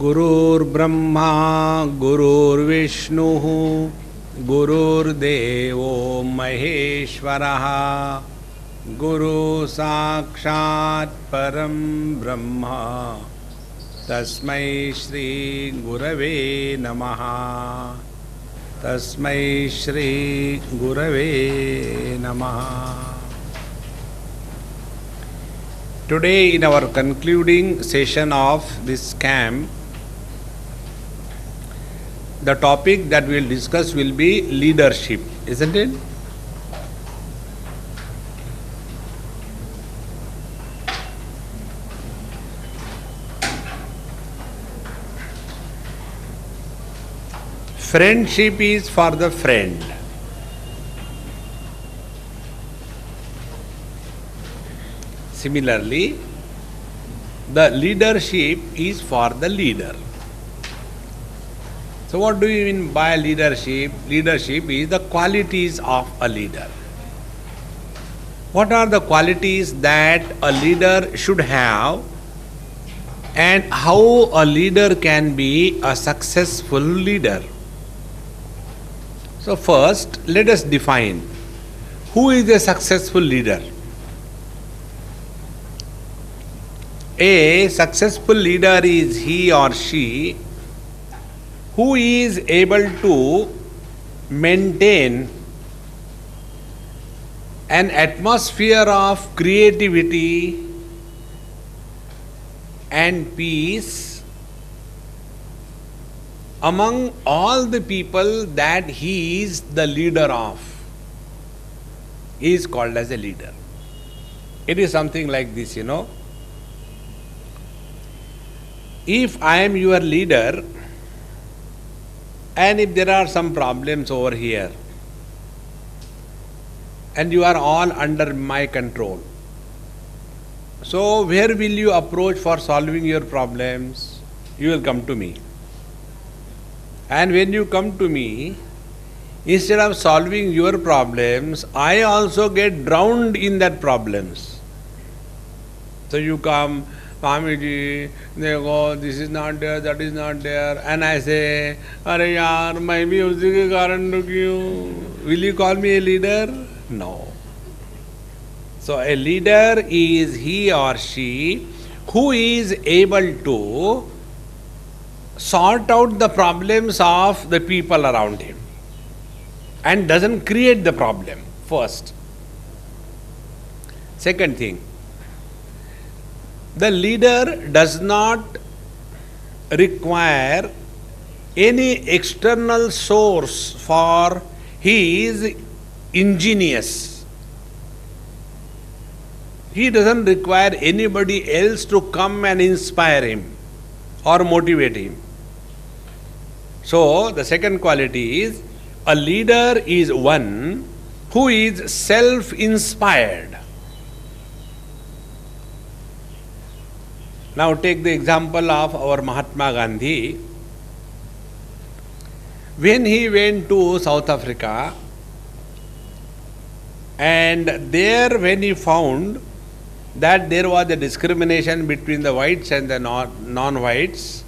गुरुर्ब्रह्मा गुरुर्विष्णुः गुरुर्देवो महेश्वरः गुरु साक्षात् परं ब्रह्म तस्मै श्री गुरवे नमः तस्मै श्री गुरवे नमः. Today in our concluding session of this camp, the topic that we will discuss will be leadership, isn't it? Friendship is for the friend. Similarly, the leadership is for the leader. So what do you mean by leadership? Leadership is the qualities of a leader. What are the qualities that a leader should have, and how a leader can be a successful leader? So first, let us define who is a successful leader. A successful leader is he or she who is able to maintain an atmosphere of creativity and peace among all the people that he is the leader of. He is called as a leader. It is something like this, If I am your leader, and if there are some problems over here, and you are all under my control, so where will you approach for solving your problems? You will come to me. And when you come to me, instead of solving your problems, I also get drowned in that problems. So you come, Swamiji, देखो, this is not there, that is not there, and I say, अरे यार, मैं भी उसी के कारण रुकी हूँ. Will you call me a leader? No. So a leader is he or she who is able to sort out the problems of the people around him and doesn't create the problem first. Second thing, the leader does not require any external source for his ingenious. He doesn't require anybody else to come and inspire him or motivate him. So, the second quality is a leader is one who is self-inspired. Now take the example of our Mahatma Gandhi. When he went to South Africa, and there when he found that there was a discrimination between the whites and the non-whites,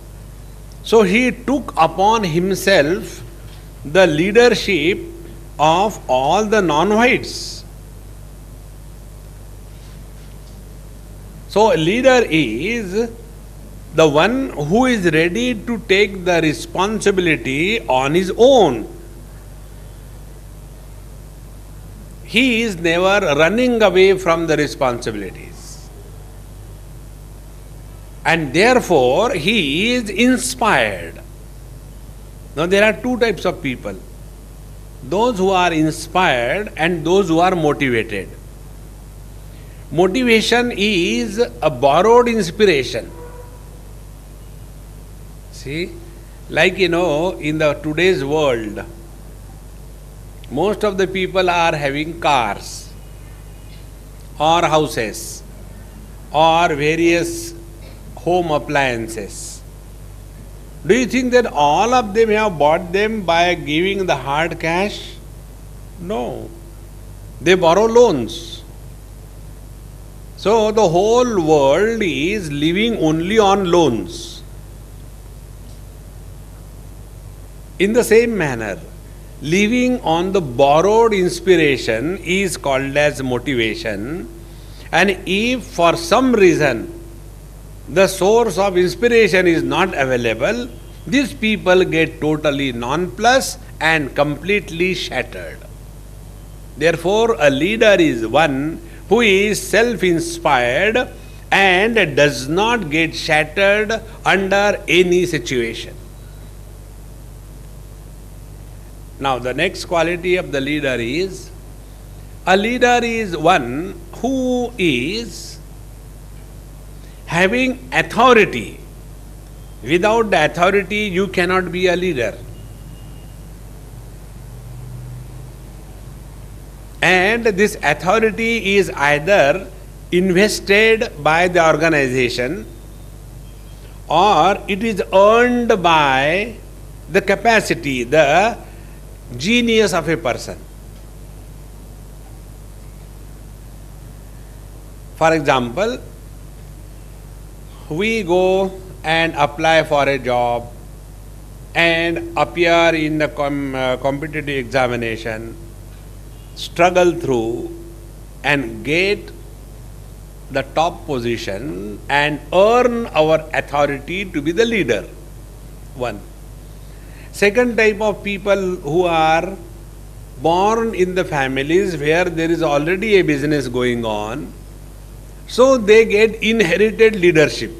so he took upon himself the leadership of all the non-whites. So, a leader is the one who is ready to take the responsibility on his own. He is never running away from the responsibilities. And therefore, he is inspired. Now, there are two types of people. Those who are inspired and those who are motivated. Motivation is a borrowed inspiration. See, like in the today's world, most of the people are having cars or houses or various home appliances. Do you think that all of them have bought them by giving the hard cash? No. They borrow loans. So the whole world is living only on loans. In the same manner, living on the borrowed inspiration is called as motivation, and if for some reason the source of inspiration is not available, these people get totally nonplussed and completely shattered. Therefore, a leader is one who is self-inspired and does not get shattered under any situation. Now, the next quality of the leader is, a leader is one who is having authority. Without the authority, you cannot be a leader. And this authority is either invested by the organization or it is earned by the capacity, the genius of a person. For example, we go and apply for a job and appear in the competitive examination, struggle through and get the top position and earn our authority to be the leader. One. Second type of people who are born in the families where there is already a business going on, so they get inherited leadership.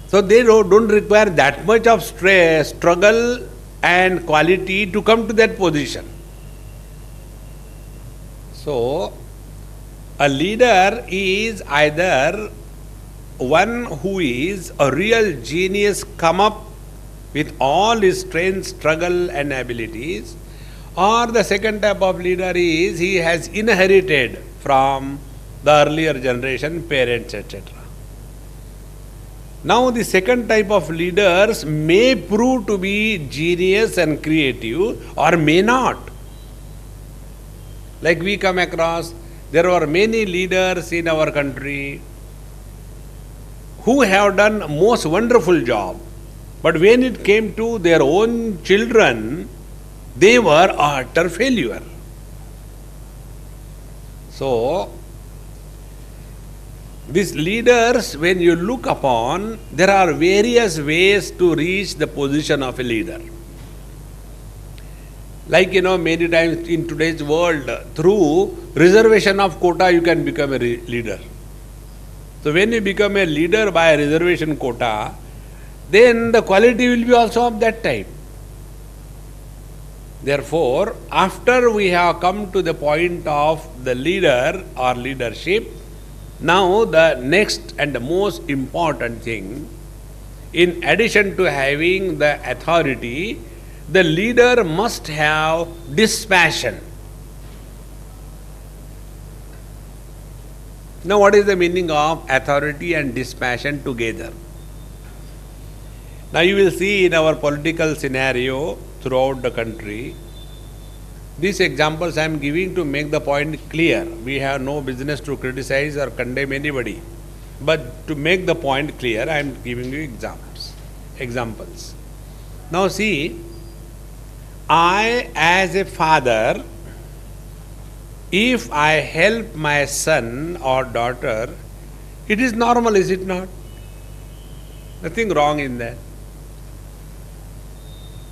So they don't require that much of stress, struggle and quality to come to that position. So, a leader is either one who is a real genius, come up with all his strength, struggle and abilities, or the second type of leader is he has inherited from the earlier generation, parents, etc. Now, the second type of leaders may prove to be genius and creative or may not. Like we come across, there are many leaders in our country who have done most wonderful job. But when it came to their own children, they were utter failure. So, these leaders, when you look upon, there are various ways to reach the position of a leader. Like, many times in today's world, through reservation of quota, you can become a leader. So, when you become a leader by a reservation quota, then the quality will be also of that type. Therefore, after we have come to the point of the leader or leadership, now the next and the most important thing, in addition to having the authority, the leader must have dispassion. Now, what is the meaning of authority and dispassion together? Now, you will see in our political scenario throughout the country, these examples I am giving to make the point clear. We have no business to criticize or condemn anybody. But to make the point clear, I am giving you examples. Now see, I as a father, if I help my son or daughter, it is normal, is it not? Nothing wrong in that.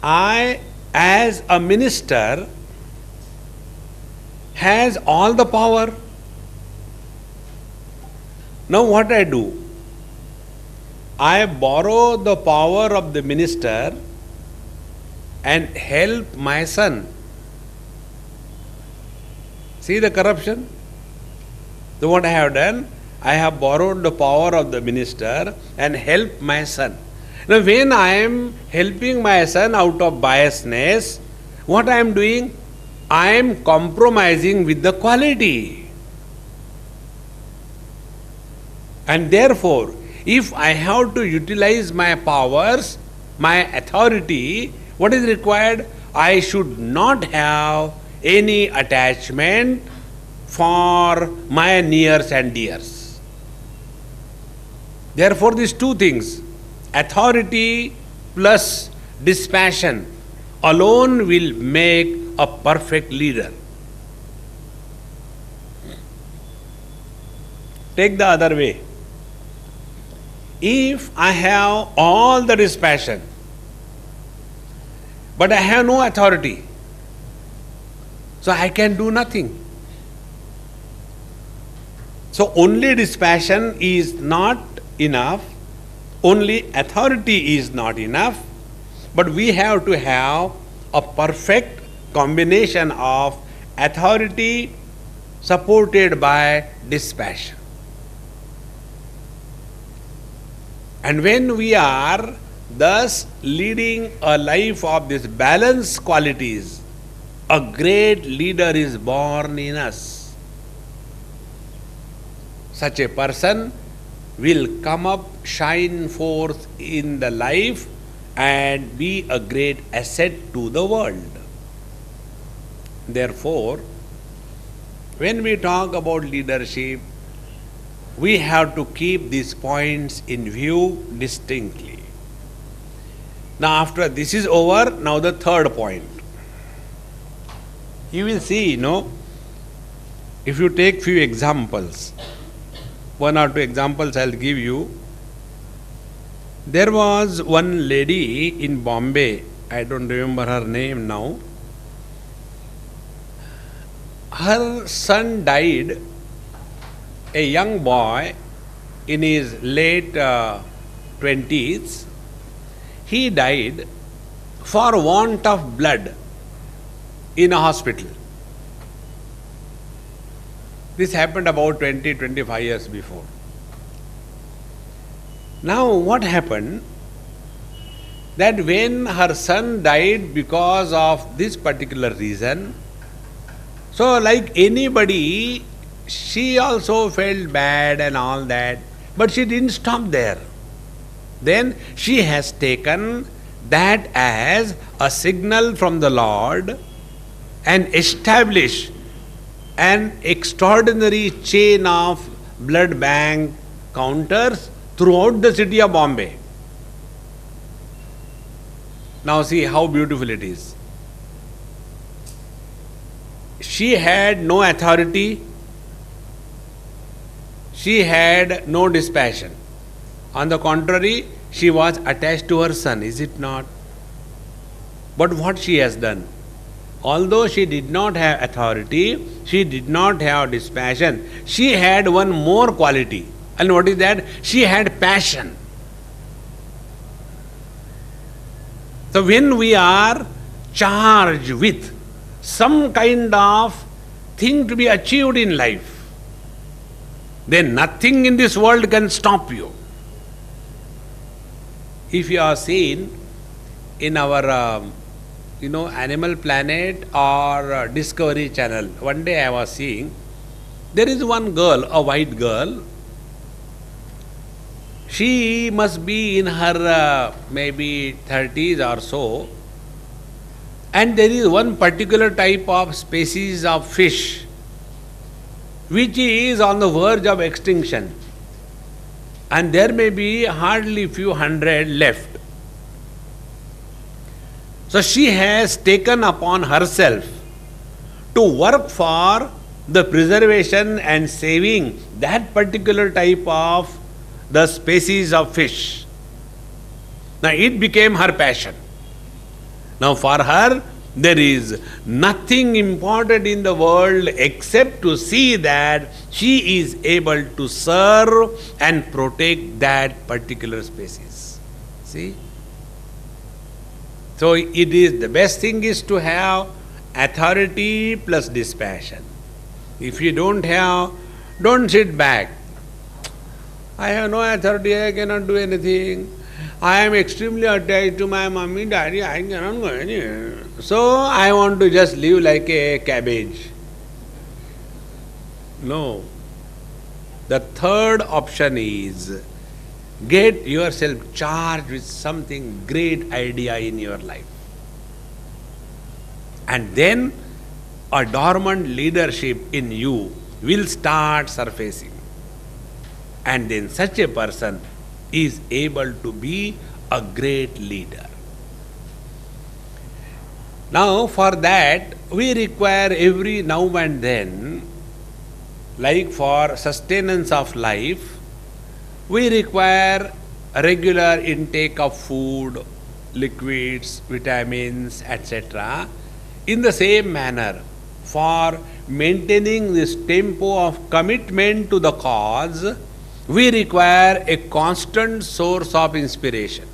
I as a minister has all the power. Now what I do? I borrow the power of the minister and help my son. See the corruption? So what I have done? I have borrowed the power of the minister and helped my son. Now when I am helping my son out of biasness, what I am doing? I am compromising with the quality. And therefore, if I have to utilize my powers, my authority, what is required? I should not have any attachment for my nears and dears. Therefore, these two things, authority plus dispassion alone will make a perfect leader. Take the other way. If I have all the dispassion, but I have no authority, so I can do nothing. So only dispassion is not enough, only authority is not enough, but we have to have a perfect combination of authority supported by dispassion. And when we are thus leading a life of these balanced qualities, a great leader is born in us. Such a person will come up, shine forth in the life and be a great asset to the world. Therefore, when we talk about leadership, we have to keep these points in view distinctly. Now, after this is over, now the third point. You will see, if you take few examples, one or two examples I'll give you. There was one lady in Bombay, I don't remember her name now. Her son died, a young boy in his late 20s. He died for want of blood in a hospital. This happened about 20-25 years before. Now what happened? That when her son died because of this particular reason, so like anybody, she also felt bad and all that, but she didn't stop there. Then she has taken that as a signal from the Lord and established an extraordinary chain of blood bank counters throughout the city of Bombay. Now see how beautiful it is. She had no authority, she had no dispassion. On the contrary, she was attached to her son, is it not? But what she has done? Although she did not have authority, she did not have dispassion, she had one more quality. And what is that? She had passion. So when we are charged with some kind of thing to be achieved in life, then nothing in this world can stop you. If you are seen in our Animal Planet or Discovery Channel, one day I was seeing, there is one girl, a white girl. She must be in her maybe 30s or so, and there is one particular type of species of fish which is on the verge of extinction, and there may be hardly few hundred left. So she has taken upon herself to work for the preservation and saving that particular type of the species of fish. Now it became her passion. Now for her, there is nothing important in the world except to see that she is able to serve and protect that particular species. See? So it is the best thing is to have authority plus dispassion. If you don't have, don't sit back. I have no authority, I cannot do anything. I am extremely attached to my mummy, daddy, I cannot go anywhere. So I want to just live like a cabbage. No. The third option is get yourself charged with something great idea in your life. And then a dormant leadership in you will start surfacing. And then such a person is able to be a great leader. Now, for that, we require every now and then, like for sustenance of life, we require a regular intake of food, liquids, vitamins, etc. In the same manner, for maintaining this tempo of commitment to the cause, we require a constant source of inspiration.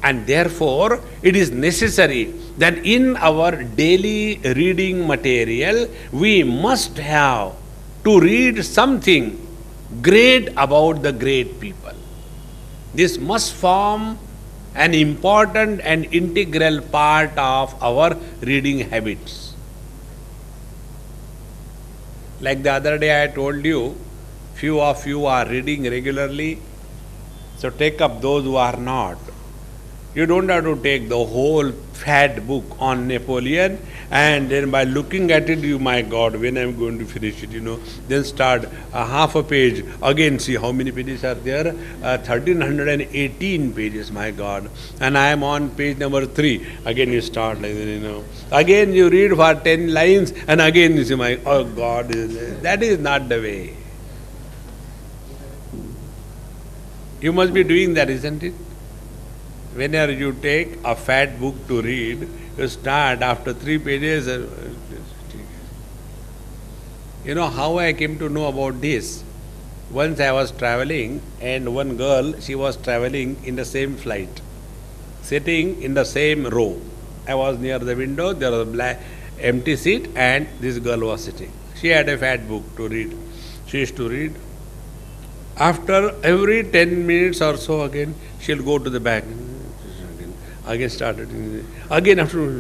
And therefore, it is necessary that in our daily reading material, we must have to read something great about the great people. This must form an important and integral part of our reading habits. Like the other day I told you, few of you are reading regularly, so take up those who are not. You don't have to take the whole fat book on Napoleon, and then by looking at it, you, my God, when I'm going to finish it, then start half a page, again see how many pages are there, 1318 pages, my God, and I am on page number 3, again you start like that, again you read for 10 lines, and again you say, oh God, that is not the way. You must be doing that, isn't it? Whenever you take a fat book to read, you start after 3 pages. You know how I came to know about this? Once I was traveling, and one girl, she was traveling in the same flight, sitting in the same row. I was near the window, there was a black empty seat, and this girl was sitting. She had a fat book to read. She used to read. After every 10 minutes or so, again, she'll go to the back. Again started. Again after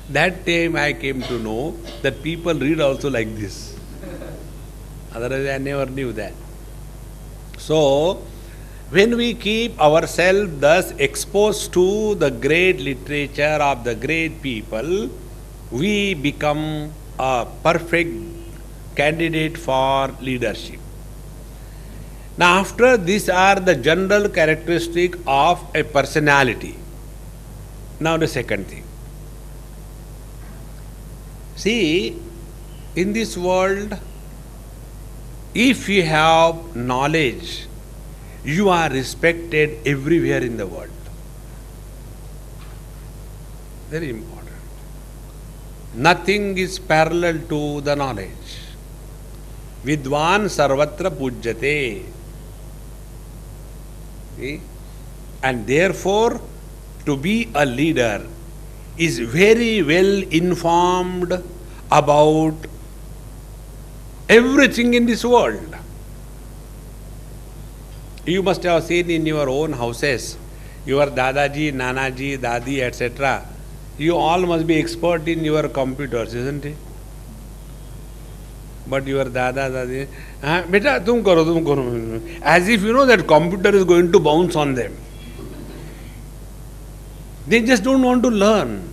that time I came to know that people read also like this. Otherwise I never knew that. So, when we keep ourselves thus exposed to the great literature of the great people, we become a perfect candidate for leadership. Now, after these are the general characteristic of a personality. Now the second thing. See, in this world, if you have knowledge, you are respected everywhere in the world. Very important. Nothing is parallel to the knowledge. Vidwan sarvatra pujyate. And therefore, to be a leader is very well informed about everything in this world. You must have seen in your own houses, your Dadaji, Nanaji, Dadi, etc. You all must be expert in your computers, isn't it? But your Dada, Dadi, beta, tum karo. As if you know that computer is going to bounce on them. They just don't want to learn.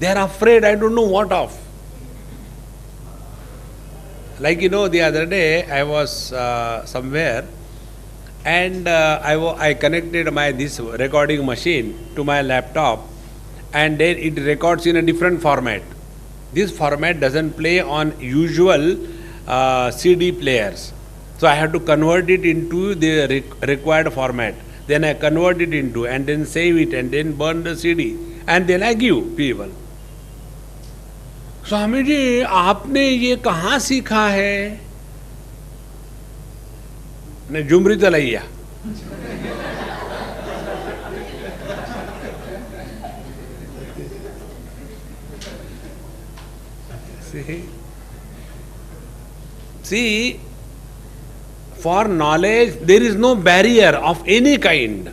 They are afraid, I don't know what of. Like the other day I was somewhere, and I connected this recording machine to my laptop, and then it records in a different format. This format doesn't play on usual CD players. So I have to convert it into the required format. Then I convert it into, and then save it, and then burn the CD, and then I give people. Swami ji, आपने ये कहाँ सीखा है? ने जुमरी तलैया. See, for knowledge, there is no barrier of any kind.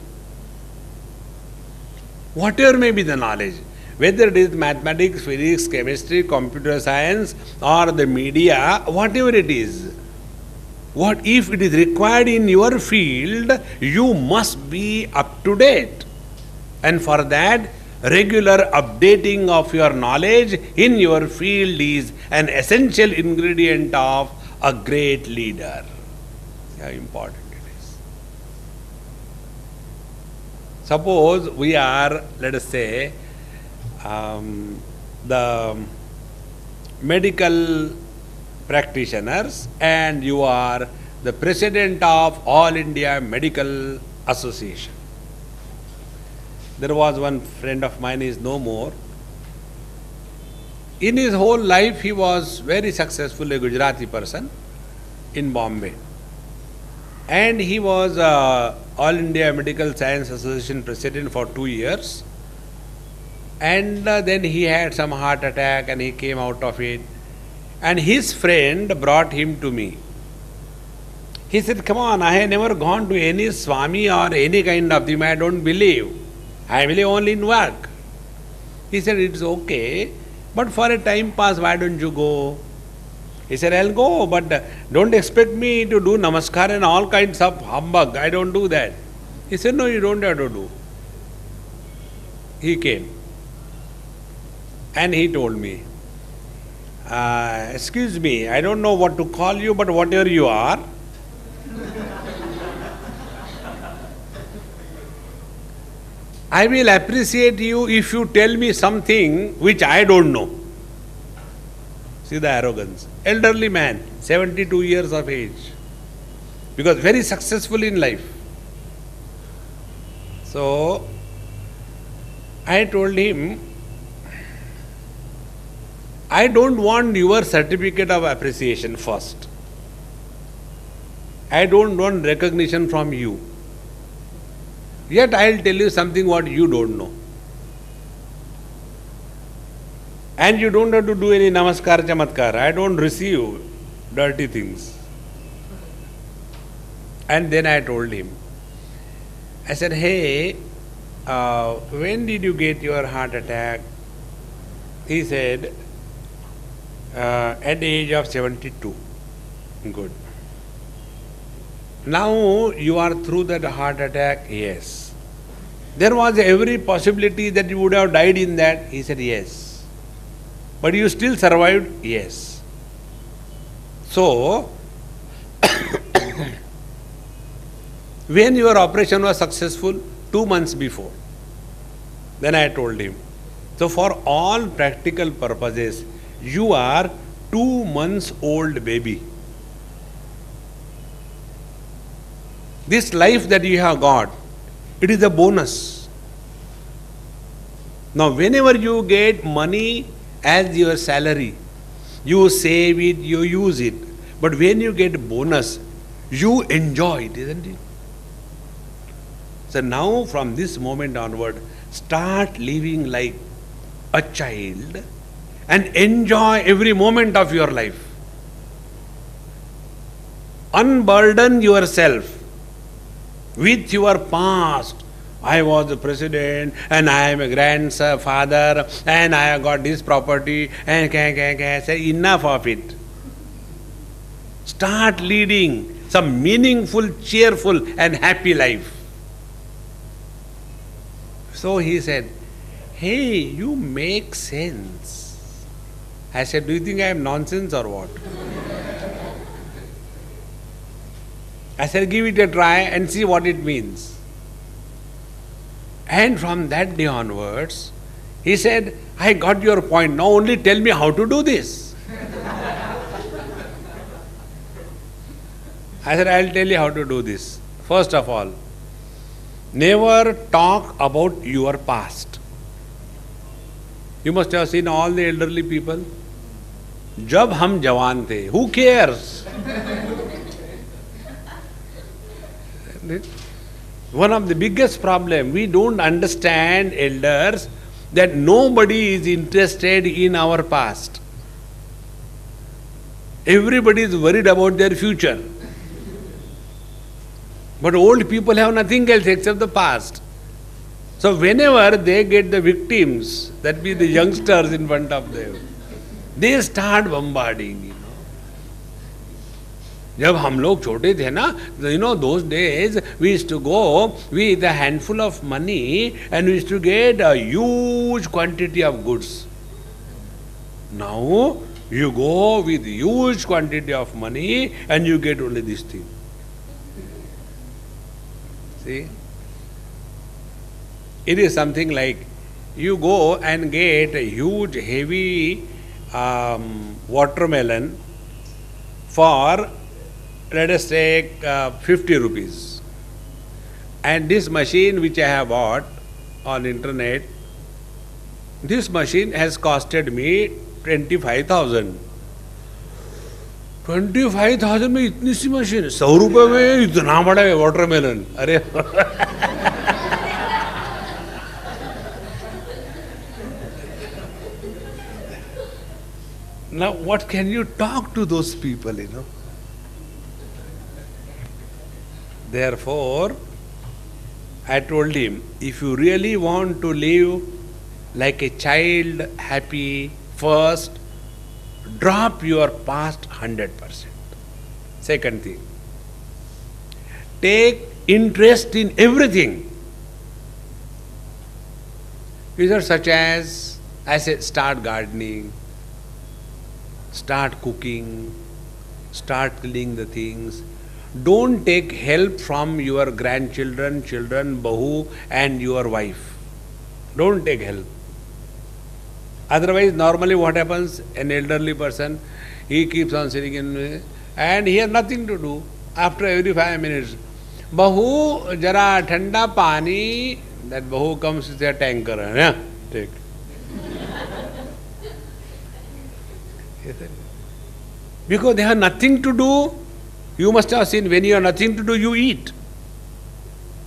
Whatever may be the knowledge, whether it is mathematics, physics, chemistry, computer science, or the media, whatever it is, what if it is required in your field, you must be up to date. And for that, regular updating of your knowledge in your field is an essential ingredient of a great leader. How important it is. Suppose we are, let us say, the medical practitioners, and you are the president of All India Medical Association. There was one friend of mine, is no more. In his whole life, he was very successful, a Gujarati person in Bombay. And he was All India Medical Science Association president for 2 years. And then he had some heart attack and he came out of it. And his friend brought him to me. He said, come on, I have never gone to any Swami or any kind of thing. I don't believe. I believe only in work. He said, it's okay, but for a time pass, why don't you go? He said, I'll go, but don't expect me to do namaskar and all kinds of humbug. I don't do that. He said, no, you don't have to do. He came. And he told me, excuse me, I don't know what to call you, but whatever you are, I will appreciate you if you tell me something which I don't know. See the arrogance. Elderly man, 72 years of age, because very successful in life. So, I told him, I don't want your certificate of appreciation first. I don't want recognition from you. Yet I will tell you something what you don't know. And you don't have to do any namaskar chamatkar. I don't receive dirty things. And then I told him, I said, hey, when did you get your heart attack? He said, at the age of 72. Good. Now you are through that heart attack? Yes. There was every possibility that you would have died in that? He said, yes. But you still survived? Yes. So, when your operation was successful? 2 months before. Then I told him, so for all practical purposes, you are 2 months old baby. This life that you have got, it is a bonus. Now, whenever you get money as your salary, you save it, you use it. But when you get bonus, you enjoy it, isn't it? So now, from this moment onward, start living like a child and enjoy every moment of your life. Unburden yourself with your past. I was the president and I am a grandfather and I have got this property and say enough of it. Start leading some meaningful, cheerful and happy life. So he said, hey, you make sense. I said, do you think I am nonsense or what? I said, give it a try and see what it means. And from that day onwards, he said, I got your point. Now only tell me how to do this. I said, I'll tell you how to do this. First of all, never talk about your past. You must have seen all the elderly people. Jab hum jawan the, who cares? One of the biggest problem, we don't understand, elders, that nobody is interested in our past. Everybody is worried about their future. But old people have nothing else except the past. So whenever they get the victims, that be the youngsters in front of them, they start bombarding. जब हम लोग छोटे थे ना, those days we used to go with a handful of money and we used to get a huge quantity of goods. Now you go with huge quantity of money and you get only this thing. See? It is something like you go and get a huge, heavy watermelon for, let us take 50 rupees. And this machine which I have bought on internet, this machine has costed me 25,000. 25,000 में इतनी सी machine, 100 रुपए में इतना बड़ा watermelon, अरे now what can you talk to those people, you know? Therefore, I told him, if you really want to live like a child, happy, first, drop your past 100%. Second thing, take interest in everything. These are such as, I say, start gardening, start cooking, start cleaning the things. Don't take help from your grandchildren, children, bahu and your wife. Don't take help. Otherwise, normally what happens, an elderly person, he keeps on sitting in, and he has nothing to do. After every 5 minutes, bahu, jara thanda pani, that bahu comes with a tanker, yeah? Take. Because they have nothing to do. You must have seen, when you have nothing to do, you eat.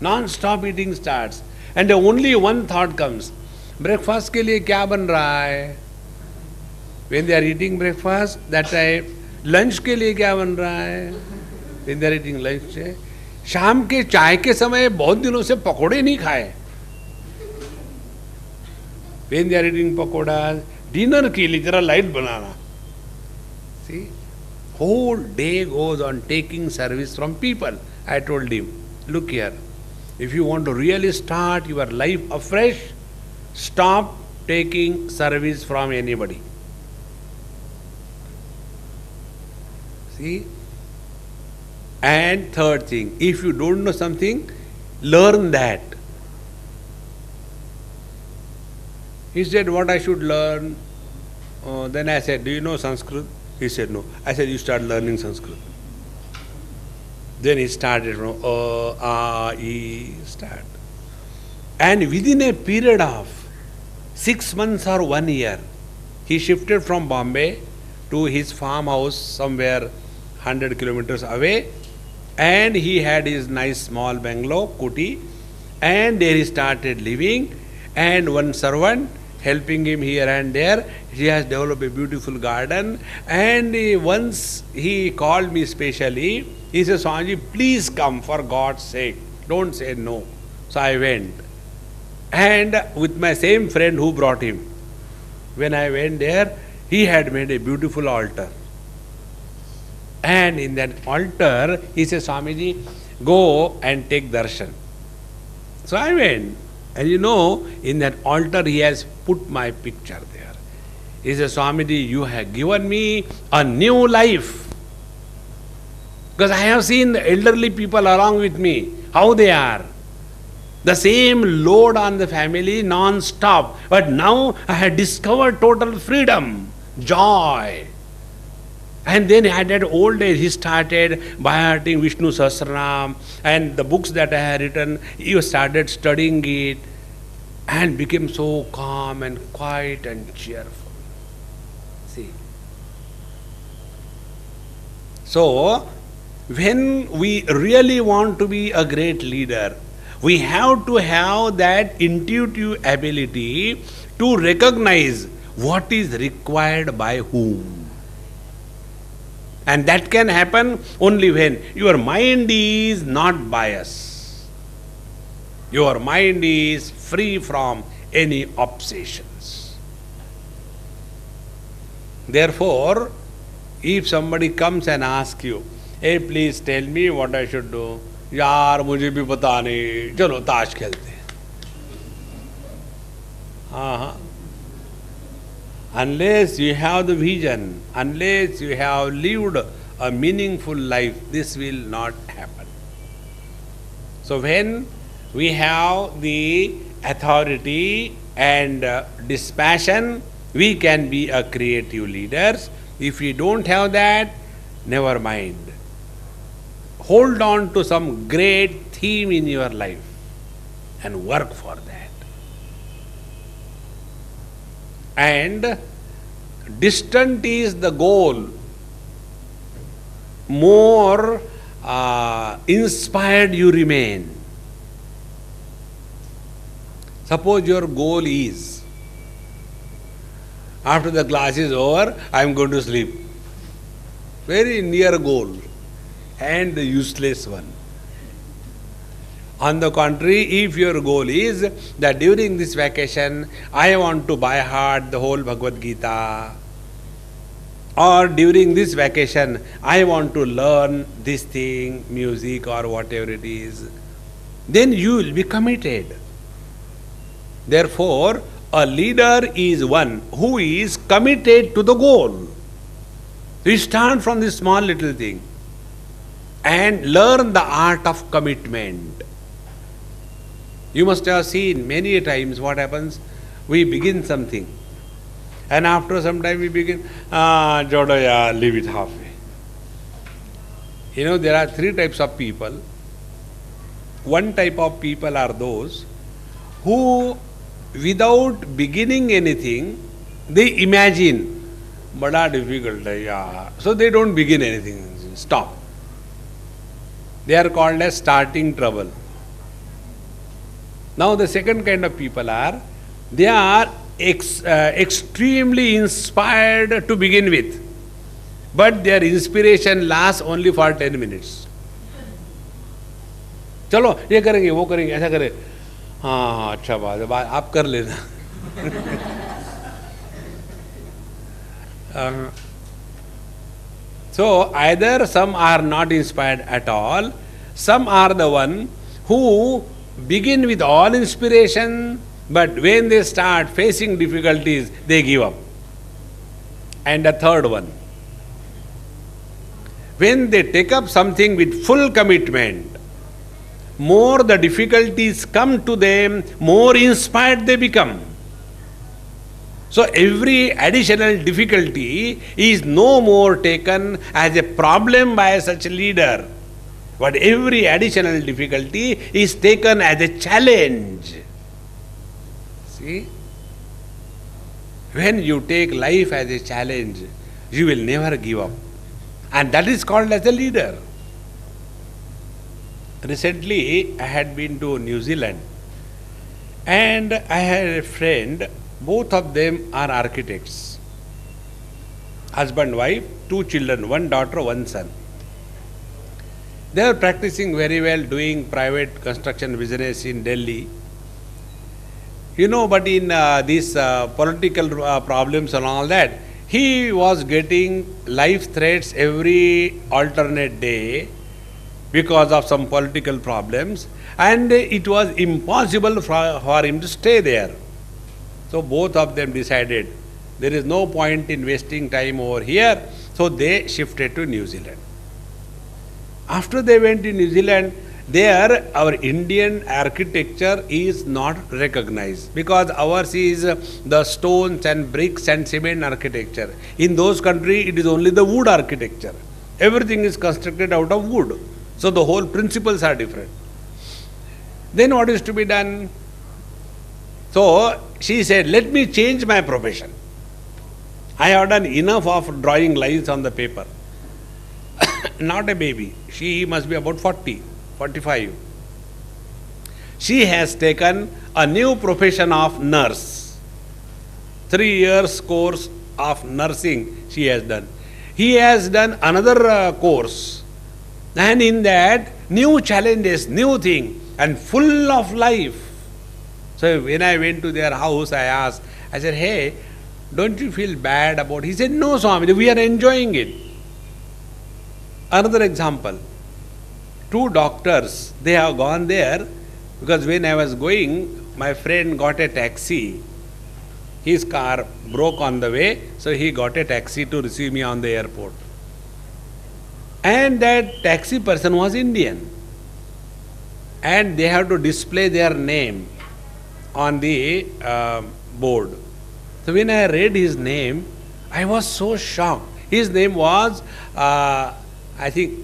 Non-stop eating starts. And only one thought comes, breakfast के लिए क्या बन रहा है? When they are eating breakfast, that time, lunch के लिए क्या बन रहा है? When they are eating lunch, शाम के चाय के समय बहुत दिनों से पकोड़े नहीं खाए. When they are eating pakodas, dinner के लिए जरा light banana. See, whole day goes on taking service from people. I told him, look here, if you want to really start your life afresh, stop taking service from anybody. See? And third thing, if you don't know something, learn that. He said, what I should learn? Then I said, do you know Sanskrit? He said, no. I said, you start learning Sanskrit. Then he started from start. And within a period of 6 months or 1 year, he shifted from Bombay to his farmhouse somewhere 100 kilometers away, and he had his nice small bungalow, kuti, and there he started living, and one servant helping him here and there. He has developed a beautiful garden, and once he called me specially. He said, Swamiji, please come, for God's sake. Don't say no. So I went. And with my same friend who brought him, when I went there, he had made a beautiful altar. And in that altar, he said, Swamiji, go and take darshan. So I went. And you know, in that altar, he has put my picture there. He said, Swamiji, you have given me a new life. Because I have seen the elderly people along with me, how they are. The same load on the family non-stop. But now I had discovered total freedom, joy. And then at that old age, he started by hearting Vishnu Sahasranam and the books that I had written. He started studying it and became so calm and quiet and cheerful. See. So, when we really want to be a great leader, we have to have that intuitive ability to recognize what is required by whom. And that can happen only when your mind is not biased. Your mind is free from any obsessions. Therefore, if somebody comes and asks you, hey, please tell me what I should do. यार मुझे भी पता नहीं, चलो ताश खेलते हैं. हाँ. Unless you have the vision, unless you have lived a meaningful life, this will not happen. So when we have the authority and dispassion, we can be a creative leaders. If we don't have that, never mind. Hold on to some great theme in your life and work for that. And distant is the goal, more inspired you remain. Suppose your goal is, after the class is over, I am going to sleep. Very near goal and the useless one. On the contrary, if your goal is that during this vacation, I want to by heart the whole Bhagavad Gita, or during this vacation, I want to learn this thing, music or whatever it is, then you will be committed. Therefore, a leader is one who is committed to the goal. We start from this small little thing and learn the art of commitment. You must have seen many times what happens. We begin something and after some time we begin, jodo ya, leave it halfway. You know, there are three types of people. One type of people are those who, without beginning anything, they imagine, bada difficult hai, yeah. So they don't begin anything, stop. They are called as starting trouble. Now the second kind of people are, they are extremely inspired to begin with, but their inspiration lasts only for 10 minutes. चलो ये करेंगे वो करेंगे ऐसा करें, हाँ अच्छा बात है, आप कर लेना. So either some are not inspired at all, some are the one who begin with all inspiration, but when they start facing difficulties, they give up. And the third one, when they take up something with full commitment, more the difficulties come to them, more inspired they become. So every additional difficulty is no more taken as a problem by such a leader, but every additional difficulty is taken as a challenge. See? When you take life as a challenge, you will never give up. And that is called as a leader. Recently, I had been to New Zealand and I had a friend, both of them are architects. Husband, wife, 2 children, 1 daughter, 1 son. They are practicing very well, doing private construction business in Delhi. You know, but in these political problems and all that, he was getting life threats every alternate day because of some political problems, and it was impossible for him to stay there. So both of them decided there is no point in wasting time over here, so they shifted to New Zealand. After they went to New Zealand, there our Indian architecture is not recognized because ours is the stones and bricks and cement architecture. In those countries, it is only the wood architecture. Everything is constructed out of wood. So the whole principles are different. Then what is to be done? So she said, let me change my profession. I have done enough of drawing lines on the paper. Not a baby. She must be about 40, 45. She has taken a new profession of nurse. 3 years course of nursing she has done. He has done another course. And in that, new challenges, new thing, and full of life. So when I went to their house, I asked, I said, hey, don't you feel bad about it? He said, no, Swami, we are enjoying it. Another example, 2 doctors, they have gone there because when I was going, my friend got a taxi. His car broke on the way, so he got a taxi to receive me on the airport. And that taxi person was Indian. And they have to display their name on the board. So when I read his name, I was so shocked. His name was, I think,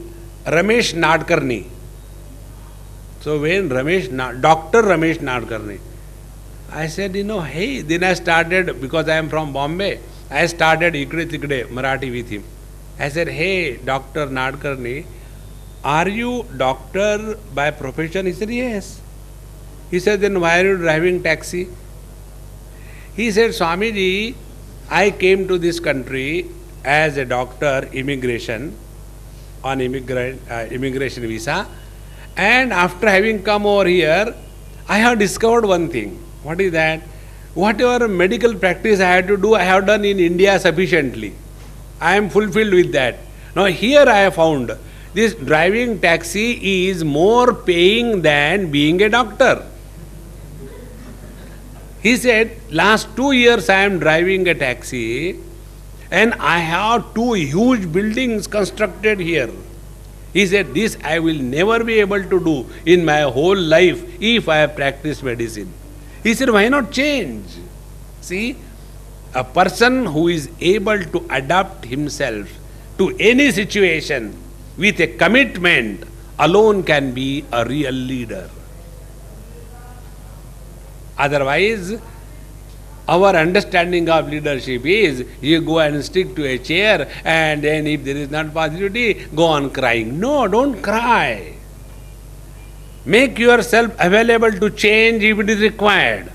Ramesh Nadkarni. So when Dr. Ramesh Nadkarni, I said, hey, then I started, because I am from Bombay, I started Ikde Tikde Marathi with him. I said, hey, Dr. Nadkarni, are you doctor by profession? He said, yes. He said, then why are you driving taxi? He said, Swamiji, I came to this country as a doctor, immigration, on immigration visa. And after having come over here, I have discovered one thing. What is that? Whatever medical practice I had to do, I have done in India sufficiently. I am fulfilled with that. Now here I have found this driving taxi is more paying than being a doctor. He said, last 2 years I am driving a taxi and I have 2 huge buildings constructed here. He said, this I will never be able to do in my whole life if I have practiced medicine. He said, why not change? See, a person who is able to adapt himself to any situation with a commitment alone can be a real leader. Otherwise, our understanding of leadership is you go and stick to a chair and then if there is not positivity, go on crying. No, don't cry. Make yourself available to change if it is required.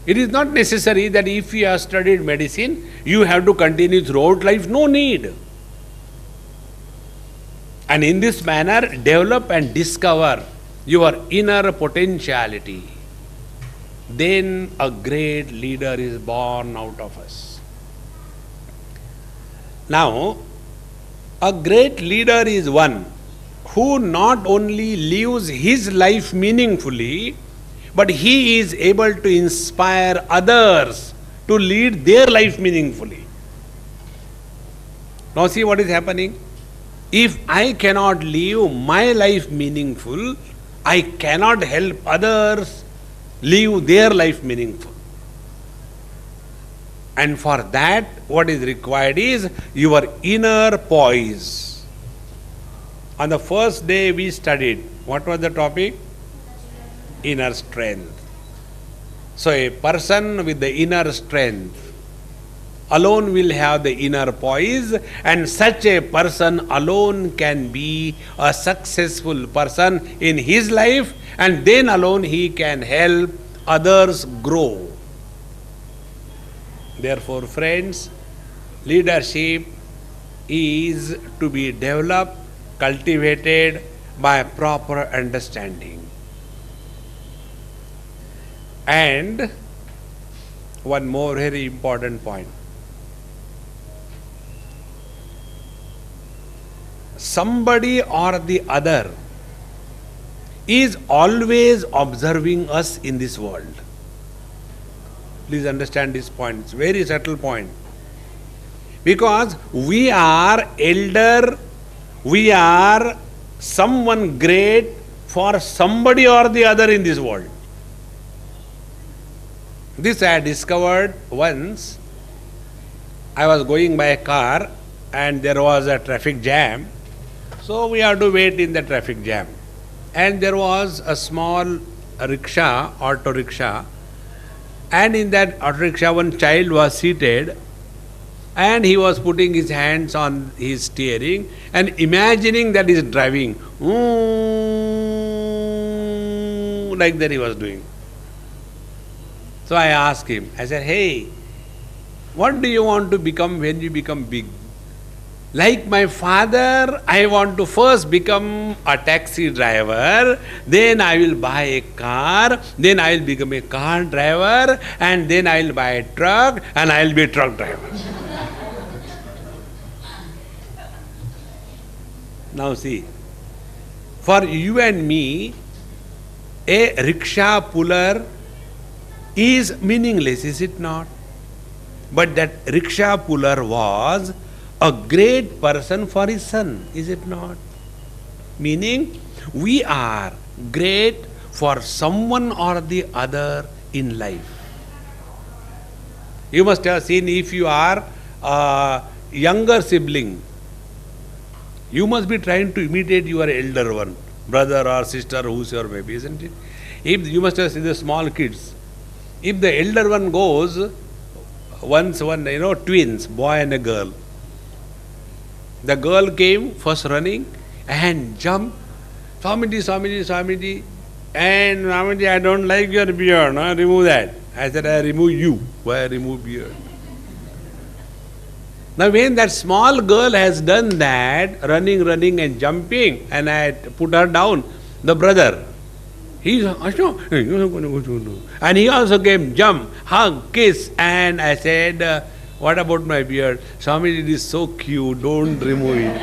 It is not necessary that if you have studied medicine, you have to continue throughout life. No need. And in this manner, develop and discover your inner potentiality. Then a great leader is born out of us. Now, a great leader is one who not only lives his life meaningfully, but he is able to inspire others to lead their life meaningfully. Now see what is happening. If I cannot live my life meaningful, I cannot help others live their life meaningful. And for that, what is required is your inner poise. On the first day we studied, what was the topic? Inner strength. So a person with the inner strength alone will have the inner poise, and such a person alone can be a successful person in his life, and then alone he can help others grow. Therefore, friends, leadership is to be developed, cultivated by proper understanding. And one more very important point. Somebody or the other is always observing us in this world. Please understand this point. It's a very subtle point. Because we are elder, we are someone great for somebody or the other in this world. This I discovered once. I was going by a car and there was a traffic jam. So we had to wait in the traffic jam. And there was a small rickshaw, auto rickshaw. And in that auto rickshaw, one child was seated and he was putting his hands on his steering and imagining that he is driving. Like that he was doing. So I asked him, I said, hey, what do you want to become when you become big? Like my father, I want to first become a taxi driver, then I will buy a car, then I will become a car driver, and then I will buy a truck, and I will be a truck driver. Now see, for you and me, a rickshaw puller is meaningless, is it not? But that rickshaw puller was a great person for his son, is it not? Meaning, we are great for someone or the other in life. You must have seen, if you are a younger sibling, you must be trying to imitate your elder one, brother or sister, whosoever may be, isn't it? If you must have seen the small kids, if the elder one goes, twins, boy and a girl. The girl came first running and jumped. Swamiji, Swamiji, Swamiji. And Swamiji, I don't like your beard. No? Remove that. I said, I remove you. Why I remove beard? Now when that small girl has done that, running and jumping, and I put her down, the brother, he's and he also came, jump, hug, kiss, and I said, what about my beard? Swami, it is so cute, don't remove it.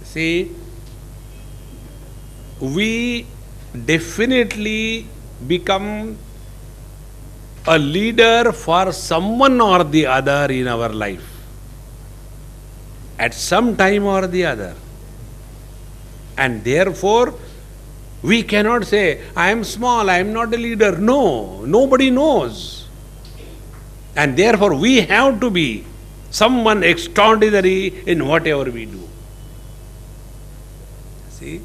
See, we definitely become a leader for someone or the other in our life, at some time or the other. And therefore, we cannot say, I am small, I am not a leader. No, nobody knows. And therefore, we have to be someone extraordinary in whatever we do. See?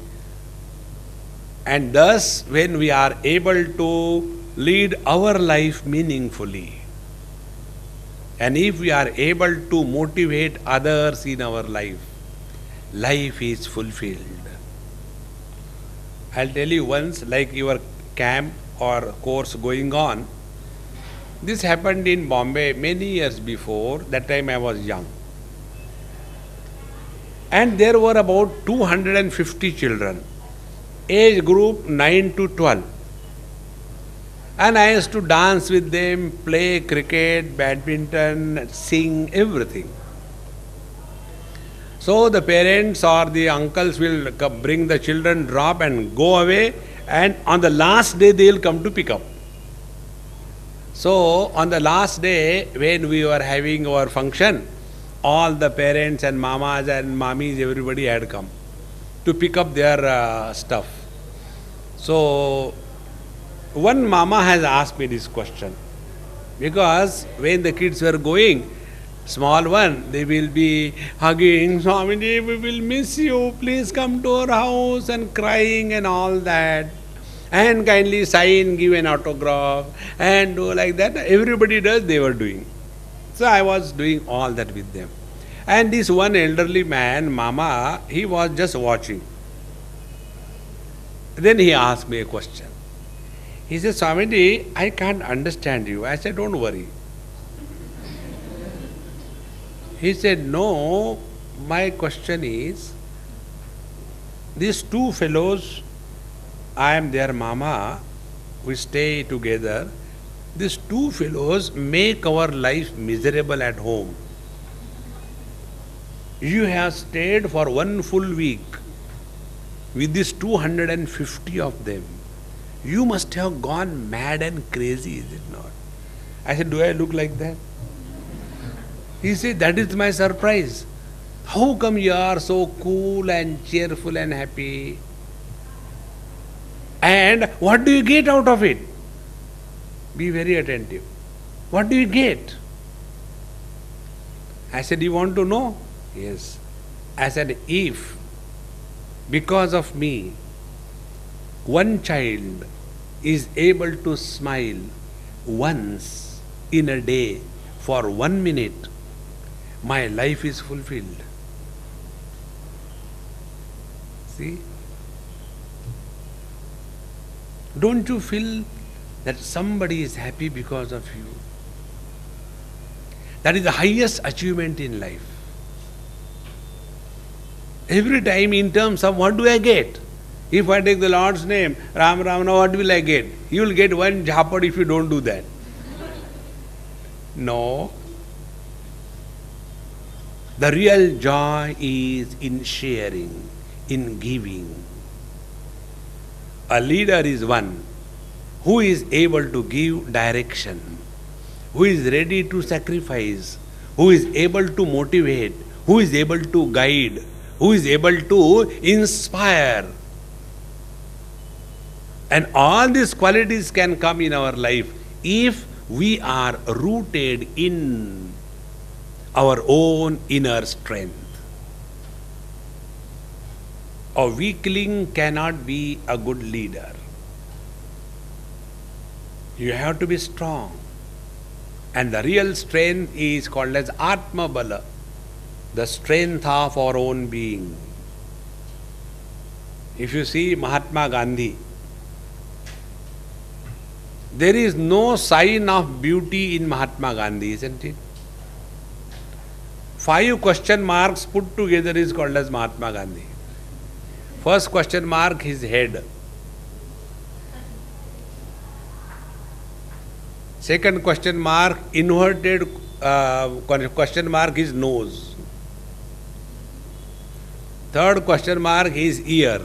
And thus, when we are able to lead our life meaningfully, and if we are able to motivate others in our life, life is fulfilled. I'll tell you once, like your camp or course going on, this happened in Bombay many years before. That time I was young. And there were about 250 children, age group 9 to 12. And I used to dance with them, play cricket, badminton, sing, everything. So the parents or the uncles will bring the children, drop and go away, and on the last day they will come to pick up. So on the last day when we were having our function, all the parents and mamas and mommies, everybody had come to pick up their stuff. So one mama has asked me this question, because when the kids were going, small one, they will be hugging, Swamiji, we will miss you, please come to our house, and crying and all that. And kindly sign, give an autograph, and do like that. Everybody does, they were doing. So I was doing all that with them. And this one elderly man, Mama, he was just watching. Then he asked me a question. He said, Swamiji, I can't understand you. I said, don't worry. He said, no, my question is, these two fellows, I am their mama, we stay together. These two fellows make our life miserable at home. You have stayed for 1 full week with these 250 of them. You must have gone mad and crazy, is it not? I said, do I look like that? He said, that is my surprise. How come you are so cool and cheerful and happy? And what do you get out of it? Be very attentive. What do you get? I said, you want to know? Yes. I said, if because of me, one child is able to smile once in a day for 1 minute, my life is fulfilled. See? Don't you feel that somebody is happy because of you? That is the highest achievement in life. Every time in terms of what do I get? If I take the Lord's name, Ram Ram, now what will I get? You will get one jhapad if you don't do that. No. The real joy is in sharing, in giving. A leader is one who is able to give direction, who is ready to sacrifice, who is able to motivate, who is able to guide, who is able to inspire. And all these qualities can come in our life if we are rooted in our own inner strength. A weakling cannot be a good leader. You have to be strong. And the real strength is called as Atma Bala, the strength of our own being. If you see Mahatma Gandhi, there is no sign of beauty in Mahatma Gandhi, isn't it? 5 question marks put together is called as Mahatma Gandhi. First question mark, his head. Second question mark, inverted question mark, his nose. Third question mark, his ear.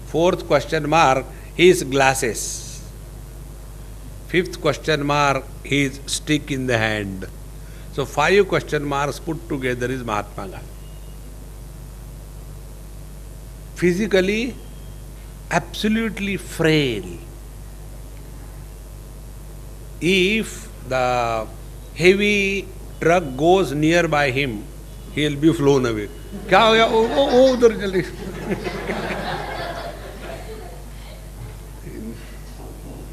Fourth question mark, his glasses. Fifth question mark, his stick in the hand. So 5 question marks put together is Mahatma Gandhi. Physically, absolutely frail. If the heavy truck goes nearby him, he will be flown away. क्या हो गया? ओ उधर जल्दी.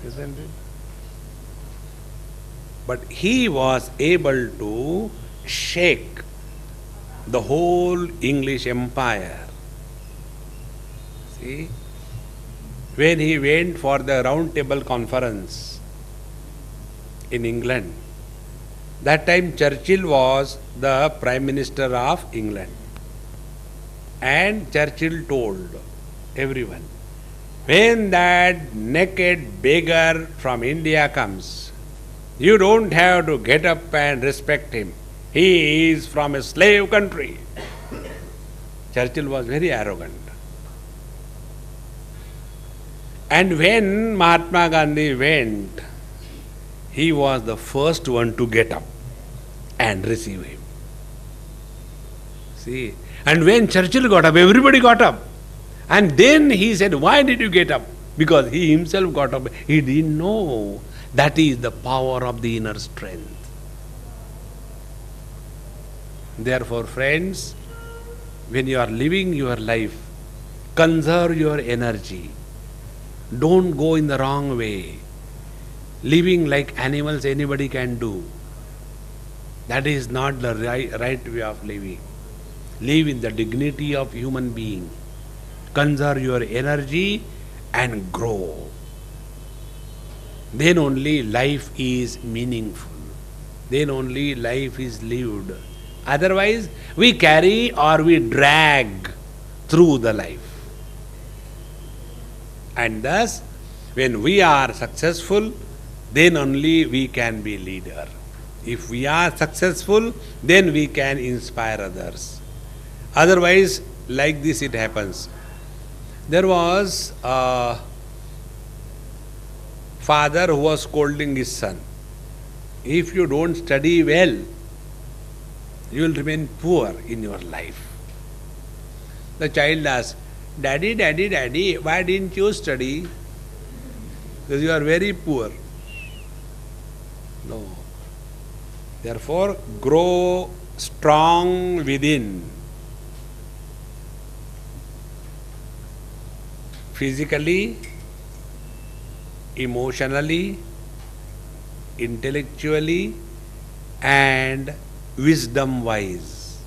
Isn't it? But he was able to shake the whole English empire. See, when he went for the round table conference in England, that time Churchill was the Prime Minister of England. And Churchill told everyone, when that naked beggar from India comes, you don't have to get up and respect him. He is from a slave country. Churchill was very arrogant. And when Mahatma Gandhi went, he was the first one to get up and receive him. See, and when Churchill got up, everybody got up. And then he said, why did you get up? Because he himself got up. He didn't know that is the power of the inner strength. Therefore, friends, when you are living your life, conserve your energy. Don't go in the wrong way. Living like animals anybody can do. That is not the right way of living. Live in the dignity of human being. Conserve your energy and grow. Then only life is meaningful. Then only life is lived. Otherwise, we carry or we drag through the life. And thus, when we are successful, then only we can be leader. If we are successful, then we can inspire others. Otherwise, like this it happens. There was a father who was scolding his son. If you don't study well, you will remain poor in your life. The child asked, Daddy, Daddy, Daddy, why didn't you study? Because you are very poor. No. Therefore, grow strong within. Physically, emotionally, intellectually, and wisdom-wise.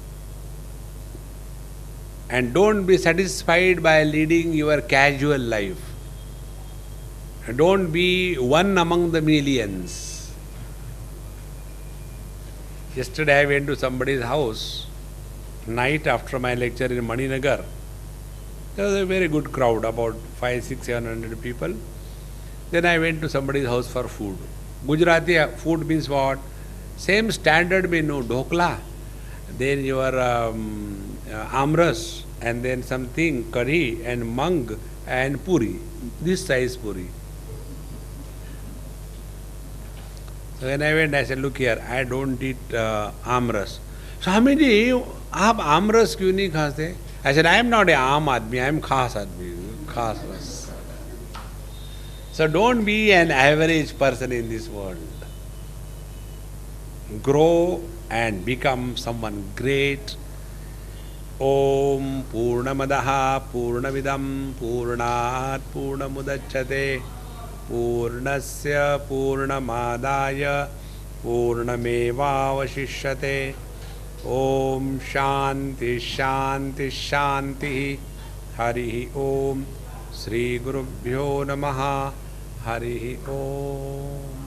And don't be satisfied by leading your casual life. Don't be one among the millions. Yesterday I went to somebody's house, night after my lecture in Maninagar. There was a very good crowd, about 500, 600, 700 people. Then I went to somebody's house for food. Gujarati food means what? Same standard menu, dhokla, then your amras, and then something, curry and mung and puri, this size puri. So when I went, I said, look here, I don't eat amras. Swami ji आप आम रस क्यों नहीं खाते? I said, I am not a आम आदमी, I am खास आदमी, खास रस. So don't be an average person in this world. Grow and become someone great. Om Purnamadaha Purnamidam Purnat Purnamudachyate Purnasya Purnamadaya Purnamevavashishyate. Om Shanti Shanti Shanti. Hari Om. Shri Gurubhyo Namaha. Hari Om.